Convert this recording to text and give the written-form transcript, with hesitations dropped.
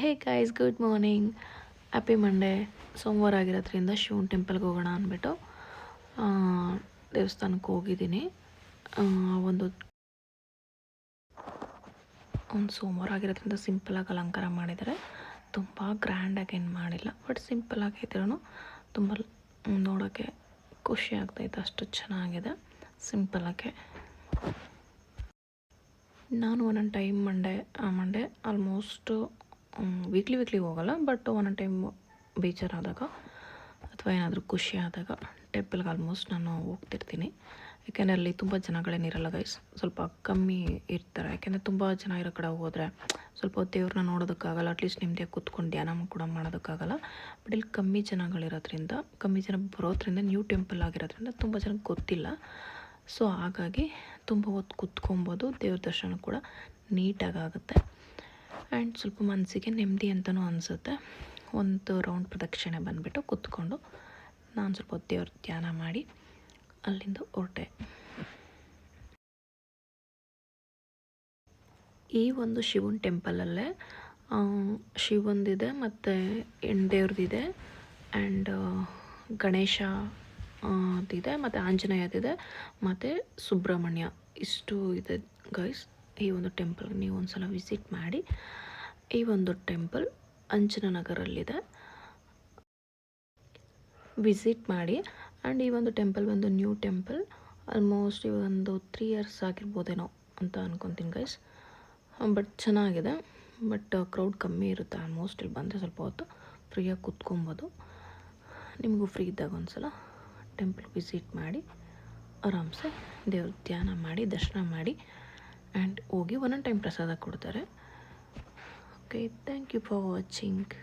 ಹೇ guys, good morning, happy Monday. ಸೋಮವಾರ ಆಗಿರೋದ್ರಿಂದ ಶಿವನ್ ಟೆಂಪಲ್ಗೆ ಹೋಗೋಣ ಅಂದ್ಬಿಟ್ಟು ದೇವಸ್ಥಾನಕ್ಕೆ ಹೋಗಿದ್ದೀನಿ. ಒಂದು ಸೋಮವಾರ ಆಗಿರೋದ್ರಿಂದ ಸಿಂಪಲಾಗಿ ಅಲಂಕಾರ ಮಾಡಿದ್ದಾರೆ. ತುಂಬ ಗ್ರ್ಯಾಂಡಾಗಿ ಏನು ಮಾಡಿಲ್ಲ, ಬಟ್ ಸಿಂಪಲಾಗಿ ಇದ್ರೂ ತುಂಬ ನೋಡೋಕ್ಕೆ ಖುಷಿ ಆಗ್ತಾಯಿತ್ತು, ಅಷ್ಟು ಚೆನ್ನಾಗಿದೆ ಸಿಂಪಲಾಗೆ. ನಾನು ಒಂದೊಂದು ಟೈಮ್ ಮಂಡೇ ಆಲ್ಮೋಸ್ಟು ವೀಕ್ಲಿ ಹೋಗಲ್ಲ, ಬಟ್ ಒಂದೊಂದು ಟೈಮ್ ಬೇಜಾರಾದಾಗ ಅಥವಾ ಏನಾದರೂ ಖುಷಿ ಆದಾಗ ಟೆಂಪಲ್ಗೆ ಆಲ್ಮೋಸ್ಟ್ ನಾನು ಹೋಗ್ತಿರ್ತೀನಿ. ಯಾಕೆಂದರೆ ಅಲ್ಲಿ ತುಂಬ ಜನಗಳೇನಿರಲ್ಲ ಗೈಸ್, ಸ್ವಲ್ಪ ಕಮ್ಮಿ ಇರ್ತಾರೆ. ಯಾಕೆಂದರೆ ತುಂಬ ಜನ ಇರೋ ಕಡೆ ಹೋದರೆ ಸ್ವಲ್ಪ ದೇವ್ರನ್ನ ನೋಡೋದಕ್ಕಾಗಲ್ಲ, ಅಟ್ಲೀಸ್ಟ್ ನಿಮ್ಮದೇ ಕೂತ್ಕೊಂಡು ಧ್ಯಾನ ಕೂಡ ಮಾಡೋದಕ್ಕಾಗಲ್ಲ. ಬಟ್ ಇಲ್ಲಿ ಕಮ್ಮಿ ಜನಗಳಿರೋದ್ರಿಂದ, ಕಮ್ಮಿ ಜನ ಬರೋದ್ರಿಂದ, ನ್ಯೂ ಟೆಂಪಲ್ ಆಗಿರೋದ್ರಿಂದ ತುಂಬ ಜನಕ್ಕೆ ಗೊತ್ತಿಲ್ಲ. ಸೊ ಹಾಗಾಗಿ ತುಂಬ ಹೊತ್ತು ಕೂತ್ಕೊಬೋದು, ದೇವ್ರ ದರ್ಶನ ಕೂಡ ನೀಟಾಗುತ್ತೆ. ಆ್ಯಂಡ್ ಸ್ವಲ್ಪ ಮನಸ್ಸಿಗೆ ನೆಮ್ಮದಿ ಅಂತಲೂ ಅನಿಸುತ್ತೆ. ಒಂದು ರೌಂಡ್ ಪ್ರದಕ್ಷಿಣೆ ಬಂದುಬಿಟ್ಟು ಕೂತ್ಕೊಂಡು ನಾನು ಸ್ವಲ್ಪ ದೇವ್ರ ಧ್ಯಾನ ಮಾಡಿ ಅಲ್ಲಿಂದ ಹೊರಟೆ. ಈ ಒಂದು ಶಿವನ ಟೆಂಪಲಲ್ಲೇ ಶಿವಂದಿದೆ ಮತ್ತು ಹೆಣ್ದೇವ್ರದ್ದಿದೆ, ಆ್ಯಂಡ್ ಗಣೇಶ ಇದೆ, ಮತ್ತು ಆಂಜನೇಯದಿದೆ, ಮತ್ತು ಸುಬ್ರಹ್ಮಣ್ಯ, ಇಷ್ಟು ಇದೆ ಗೈಸ್. ಈ ಒಂದು ಟೆಂಪಲ್ಗೆ ನೀವು ಒಂದು ಸಲ ವಿಸಿಟ್ ಮಾಡಿ. ಈ ಒಂದು ಟೆಂಪಲ್ ಅಂಜನನಗರಲ್ಲಿದೆ, ವಿಸಿಟ್ ಮಾಡಿ. ಆ್ಯಂಡ್ ಈ ಒಂದು ಟೆಂಪಲ್ ಒಂದು ನ್ಯೂ ಟೆಂಪಲ್, ಆಲ್ಮೋಸ್ಟ್ ಈ ಒಂದು 3 years ಆಗಿರ್ಬೋದೇನೋ ಅಂತ ಅನ್ಕೊತೀನಿ ಗೈಸ್. ಬಟ್ ಚೆನ್ನಾಗಿದೆ, ಬಟ್ ಕ್ರೌಡ್ ಕಮ್ಮಿ ಇರುತ್ತೆ. ಆಲ್ಮೋಸ್ಟ್ ಇಲ್ಲಿ ಬಂದರೆ ಸ್ವಲ್ಪ ಹೊತ್ತು ಫ್ರೀಯಾಗಿ ಕೂತ್ಕೊಬೋದು. ನಿಮಗೂ ಫ್ರೀ ಇದ್ದಾಗ ಒಂದು ಸಲ ಟೆಂಪಲ್ ವಿಸಿಟ್ ಮಾಡಿ ಆರಾಮ್ಸೆ ದೇವ್ರ ಧ್ಯಾನ ಮಾಡಿ ದರ್ಶನ ಮಾಡಿ ಆ್ಯಂಡ್ ಹೋಗಿ ಒಂದೊಂದು ಟೈಮ್ ಪ್ರಸಾದ ಕೊಡ್ತಾರೆ. Okay, thank you for watching.